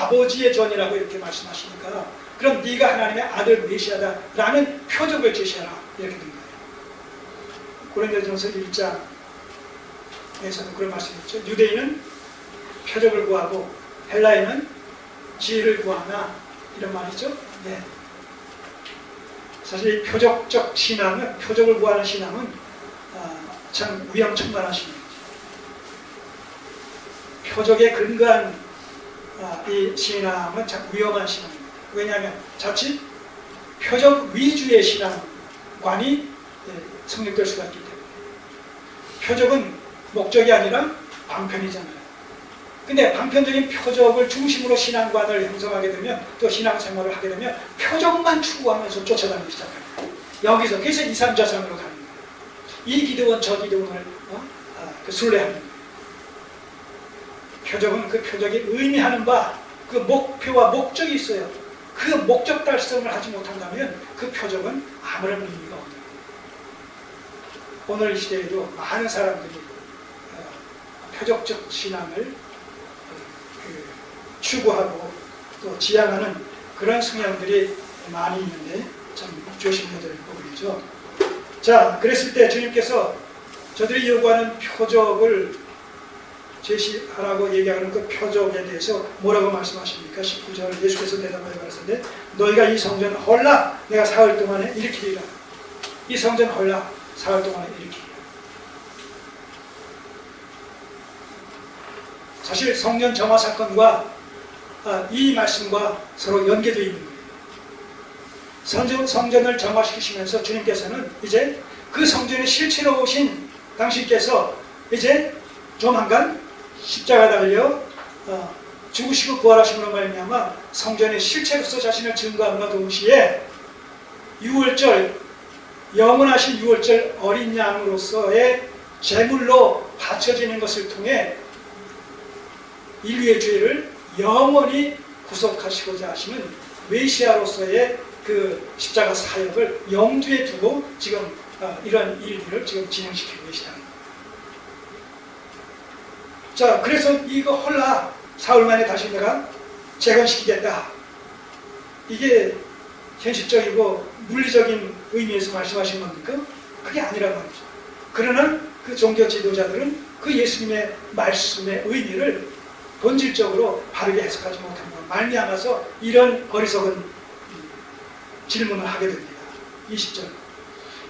아버지의 전이라고 이렇게 말씀하시니까 그럼 네가 하나님의 아들 메시아다라는 표적을 제시하라 이렇게 된 거예요. 고린도전서 1장에서도 그런 말씀이었죠. 유대인은 표적을 구하고 헬라인은 지혜를 구하나 이런 말이죠. 네. 사실 이 표적적 신앙은, 표적을 구하는 신앙은 참 위험천만한 신앙이죠. 표적에 근거한 이 신앙은 참 위험한 신앙입니다. 왜냐하면 자칫 표적 위주의 신앙관이 성립될 수가 있기 때문에. 표적은 목적이 아니라 방편이잖아요. 근데 방편적인 표적을 중심으로 신앙관을 형성하게 되면, 또 신앙생활을 하게 되면 표적만 추구하면서 쫓아다니기 시작해요. 여기서 그래서 2, 3자상으로 가는 거예요. 이 기도원 저 기도원을 순례하는 거예요. 표적은 그 표적이 의미하는 바, 그 목표와 목적이 있어요. 그 목적 달성을 하지 못한다면 그 표적은 아무런 의미가 없는 거예요. 오늘 이 시대에도 많은 사람들이 표적적 신앙을 추구하고 또 지향하는 그런 성향들이 많이 있는데 참 조심해야 될 부분이죠. 자, 그랬을 때 주님께서 저들이 요구하는 표적을 제시하라고 얘기하는 그 표적에 대해서 뭐라고 말씀하십니까? 19절 예수께서 대답하여 가라사대 너희가 이 성전 헐라 내가 사흘 동안에 일으키리라. 이 성전 헐라 사흘 동안에 일으키리라. 사실 성전 정화 사건과 이 말씀과 서로 연계되어 있는 거예요. 성전을 정화시키시면서 주님께서는 이제 그 성전의 실체로 오신 당신께서 이제 조만간 십자가 달려 죽으시고 부활하심으로 말미암아 성전의 실체로서 자신을 증거함과 동시에 유월절, 영원하신 유월절 어린 양으로서의 제물로 바쳐지는 것을 통해 인류의 죄를 영원히 구속하시고자 하시는 메시아로서의 그 십자가 사역을 염두에 두고 지금 이런 일들을 지금 진행시키고 계시다는 거예요. 자, 그래서 이거 헐라 사흘 만에 다시 내가 재건시키겠다. 이게 현실적이고 물리적인 의미에서 말씀하신 겁니까? 그게 아니란 말이죠. 그러나 그 종교 지도자들은 그 예수님의 말씀의 의미를 본질적으로 바르게 해석하지 못한 것 말미암아서 이런 어리석은 질문을 하게 됩니다. 20절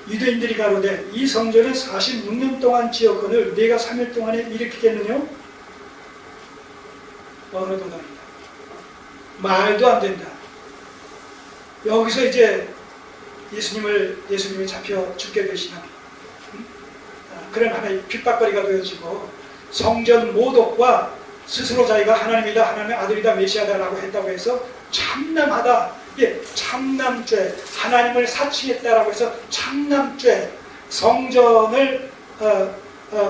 유대인들이 가로되 이 성전은 46년 동안 지었거늘 네가 3일 동안에 일으키겠느냐? 어느도다. 말도 안 된다. 여기서 이제 예수님이 잡혀 죽게 되시는 그런 하나의 핍박거리가 되어지고 성전 모독과 스스로 자기가 하나님이다, 하나님의 아들이다, 메시아다라고 했다고 해서 참남하다, 참남죄, 하나님을 사칭했다라고 해서 참남죄, 성전을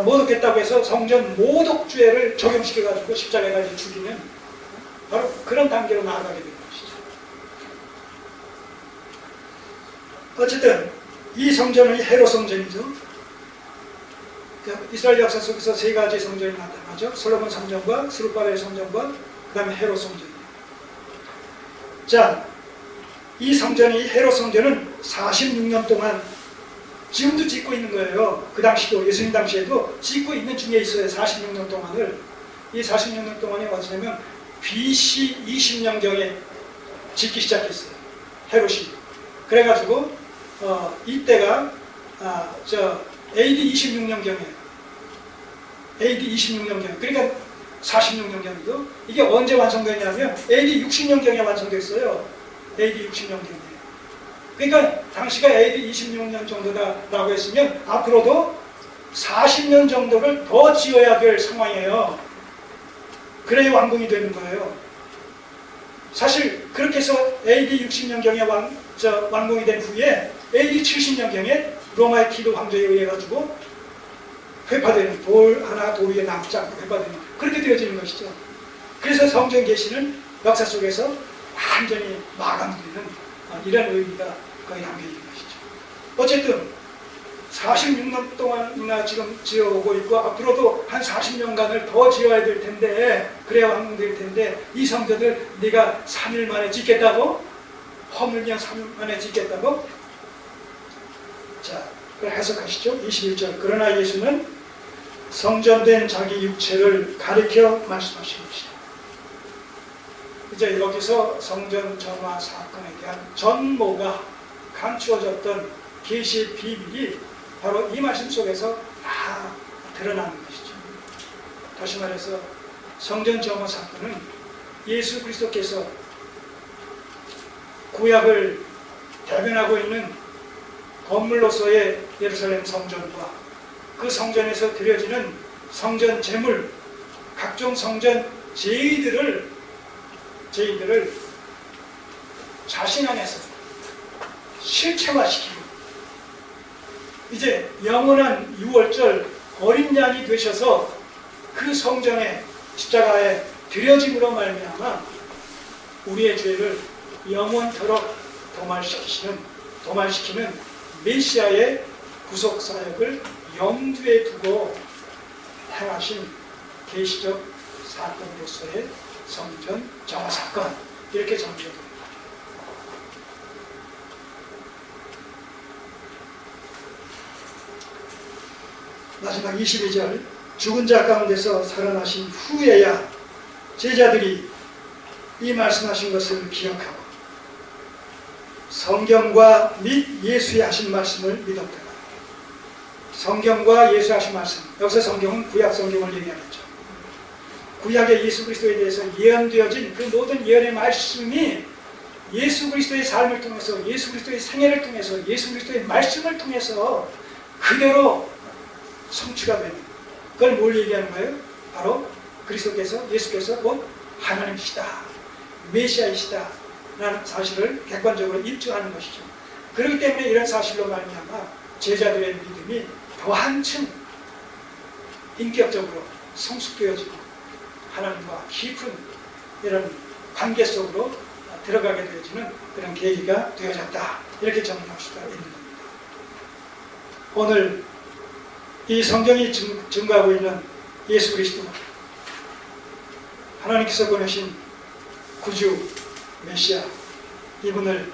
모독했다고 해서 성전 모독죄를 적용시켜가지고 십자가에 달려 죽이는 바로 그런 단계로 나아가게 되는 것이죠. 어쨌든 이 성전은 헤롯 성전이죠. 이스라엘 역사 속에서 세 가지 성전이 나타나죠. 솔로몬 성전과 스룹바벨 성전과 그 다음에 헤롯 성전이에요. 자, 이 성전이 헤롯 성전은 46년 동안 지금도 짓고 있는 거예요. 그 당시도 예수님 당시에도 짓고 있는 중에 있어요. 46년 동안을. 이 46년 동안이 어디냐면 BC 20년경에 짓기 시작했어요. 헤롯이. 그래가지고 이때가 AD 26년경에 AD 26년경 그러니까 46년경이고 이게 언제 완성되냐면 AD 60년경에 완성됐어요. AD 60년경에. 그러니까 당시가 AD 26년 정도다라고 했으면 앞으로도 40년 정도를 더 지어야 될 상황이에요. 그래야 완공이 되는 거예요. 사실 그렇게 해서 AD 60년경에 완공이 된 후에 AD 70년경에 로마의 티도 황제에 의해 가지고 회파되는 돌 하나 돌 위에 남지 않고 회파되는 그렇게 되어지는 것이죠. 그래서 성전 계시는 역사 속에서 완전히 마감되는 이런 의미가 거의 담겨 있는 것이죠. 어쨌든 46년 동안이나 지금 지어오고 있고 앞으로도 한 40년간을 더 지어야 될 텐데 그래야 완공될 텐데 이 성전을 네가 3일 만에 짓겠다고? 허물며 3일 만에 짓겠다고? 자, 그걸 해석하시죠. 21절. 그러나 예수는 성전된 자기 육체를 가리켜 말씀하신 것이다. 이제 여기서 성전 정화 사건에 대한 전모가 감추어졌던 계시의 비밀이 바로 이 말씀 속에서 다 드러나는 것이죠. 다시 말해서 성전 정화 사건은 예수 그리스도께서 구약을 대변하고 있는 건물로서의 예루살렘 성전과 그 성전에서 드려지는 성전 제물, 각종 성전 제의들을 자신 안에서 실체화시키고 이제 영원한 유월절 어린 양이 되셔서 그 성전의 십자가에 드려짐으로 말미암아 우리의 죄를 영원토록 도말시키는 메시아의 구속 사역을 염두에 두고 행하신 계시적 사건으로서의 성전 정화 사건, 이렇게 정리됩니다. 마지막 22절. 죽은 자 가운데서 살아나신 후에야 제자들이 이 말씀하신 것을 기억하고 성경과 및 예수의 하신 말씀을 믿었다. 성경과 예수 하신 말씀, 여기서 성경은 구약 성경을 얘기하겠죠. 구약의 예수 그리스도에 대해서 예언되어진 그 모든 예언의 말씀이 예수 그리스도의 삶을 통해서, 예수 그리스도의 생애를 통해서, 예수 그리스도의 말씀을 통해서 그대로 성취가 되는, 그걸 뭘 얘기하는 거예요? 바로 그리스도께서, 예수께서 곧 하나님이시다, 메시아이시다 라는 사실을 객관적으로 입증하는 것이죠. 그렇기 때문에 이런 사실로 말미암아 제자들의 믿음이 더 한층 인격적으로 성숙되어지고 하나님과 깊은 이런 관계 속으로 들어가게 되어지는 그런 계기가 되어졌다, 이렇게 정리할 수가 있는 겁니다. 오늘 이 성경이 증거하고 있는 예수 그리스도, 하나님께서 보내신 구주 메시아, 이분을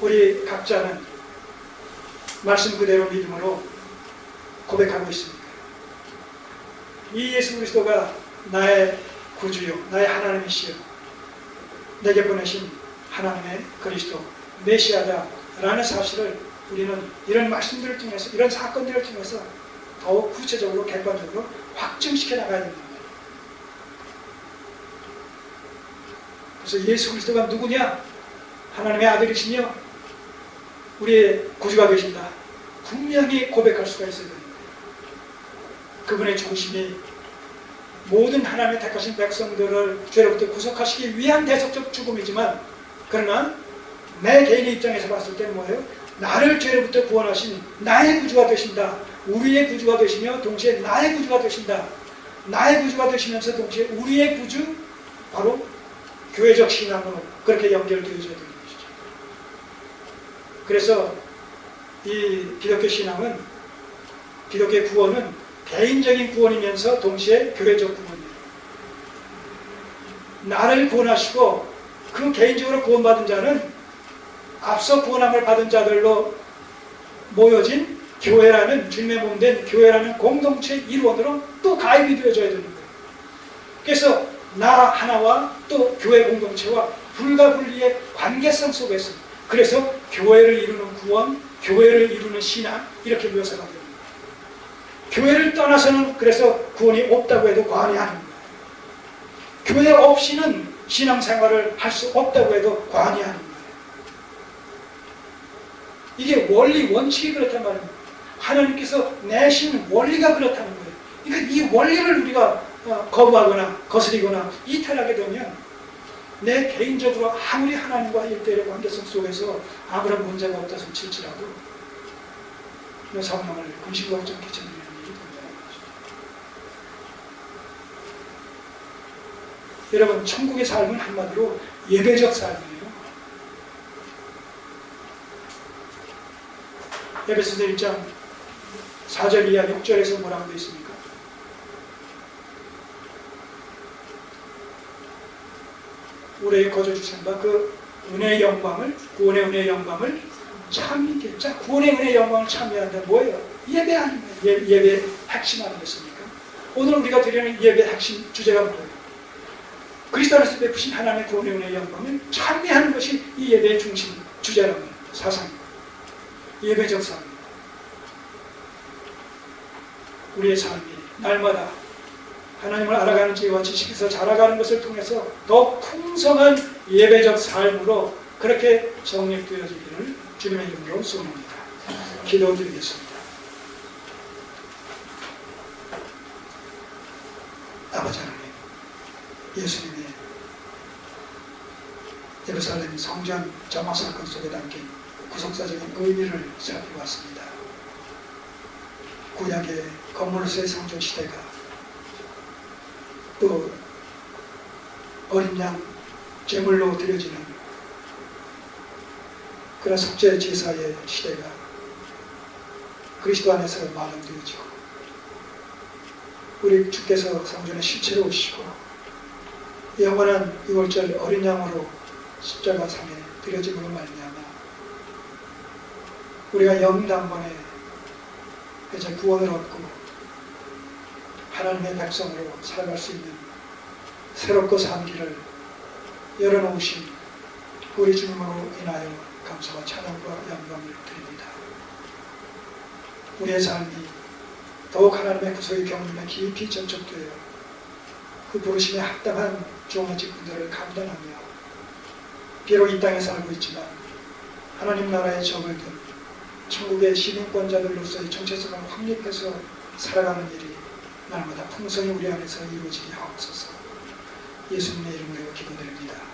우리 각자는 말씀 그대로 믿음으로 고백하고 있습니다. 이 예수 그리스도가 나의 구주요, 나의 하나님이시여, 내게 보내신 하나님의 그리스도 메시아다 라는 사실을 우리는 이런 말씀들을 통해서, 이런 사건들을 통해서 더욱 구체적으로 객관적으로 확증시켜 나가야 됩니다. 그래서 예수 그리스도가 누구냐? 하나님의 아들이시며 우리의 구주가 되신다, 분명히 고백할 수가 있어야 됩니다. 그분의 중심이 모든 하나님의 택하신 백성들을 죄로부터 구속하시기 위한 대속적 죽음이지만, 그러나 내 개인의 입장에서 봤을 때는 뭐예요? 나를 죄로부터 구원하신 나의 구주가 되신다, 우리의 구주가 되시며 동시에 나의 구주가 되신다, 나의 구주가 되시면서 동시에 우리의 구주, 바로 교회적 신앙으로 그렇게 연결되어져야 되는 것이죠. 그래서 이 기독교 신앙은, 기독교의 구원은 개인적인 구원이면서 동시에 교회적 구원이에요. 나를 구원하시고 그 개인적으로 구원받은 자는 앞서 구원함을 받은 자들로 모여진 교회라는, 주님의 몸 된 교회라는 공동체 일원으로 또 가입이 되어져야 되는 거예요. 그래서 나 하나와 또 교회 공동체와 불가분리의 관계성 속에서, 그래서 교회를 이루는 구원, 교회를 이루는 신앙, 이렇게 묘사가 됩니다. 교회를 떠나서는 그래서 구원이 없다고 해도 과언이 아닙니다. 교회 없이는 신앙생활을 할 수 없다고 해도 과언이 아닙니다. 이게 원리, 원칙이 그렇단 말입니다. 하나님께서 내신 원리가 그렇다는 거예요. 그러니까 이 원리를 우리가 거부하거나 거스리거나 이탈하게 되면 내 개인적으로 아무리 하나님과 일대일의 관계성 속에서 아무런 문제가 없다손 칠지라도 이 성령을 금식과 좀 끼쳐드리는 일이 된다는 것이죠. 여러분, 천국의 삶은 한마디로 예배적 삶이에요. 에베소서 1장 4절 이하 6절에서 뭐라고 되어 있습니까? 우리의 거저 주신 바 그 은혜의 영광을, 구원의 은혜의 영광을 참이게. 자, 구원의 은혜의 영광을 참여한다는 뭐예요? 예배 아닙니까? 예배의 핵심 아니겠습니까? 오늘 우리가 드리는 예배의 핵심 주제가 뭐예요? 그리스도 안에서 베푸신 하나님의 구원의 은혜의 영광을 참여하는 것이 이 예배의 중심 주제라고 합니다. 사상입니다. 예배적 삶입니다. 우리의 삶이 날마다 하나님을 알아가는 지혜와 지식에서 자라가는 것을 통해서 더 풍성한 예배적 삶으로 그렇게 정립되어지기를 주님의 이름으로 소원합니다. 기도드리겠습니다. 아버지 하나님, 예수님의 예루살렘 성전 점화 사건 속에 담긴 구속사적인 의미를 살펴봤습니다. 구약의 건물로서의 성전 시대가 또 어린 양 제물로 드려지는 그런 속죄 제사의 시대가 그리스도 안에서 마련되어지고 우리 주께서 성전에 실체로 오시고 영원한 유월절 어린 양으로 십자가상에 드려짐으로 말미암아 우리가 영단번에 이제 구원을 얻고 하나님의 백성으로 살아갈 수 있는 새롭고 산 길을 열어놓으신 우리 주님으로 인하여 감사와 찬양과 영광을 드립니다. 우리의 삶이 더욱 하나님의 구속의 경륜에 깊이 접촉되어 그 부르심에 합당한 종의 직분들을 감당하며 비록 이 땅에 살고 있지만 하나님 나라의 적을 든 천국의 시민권자들로서의 정체성을 확립해서 살아가는 일이 날마다 풍성히 우리 안에서 이루어지게 하옵소서. 예수님의 이름으로 기도드립니다.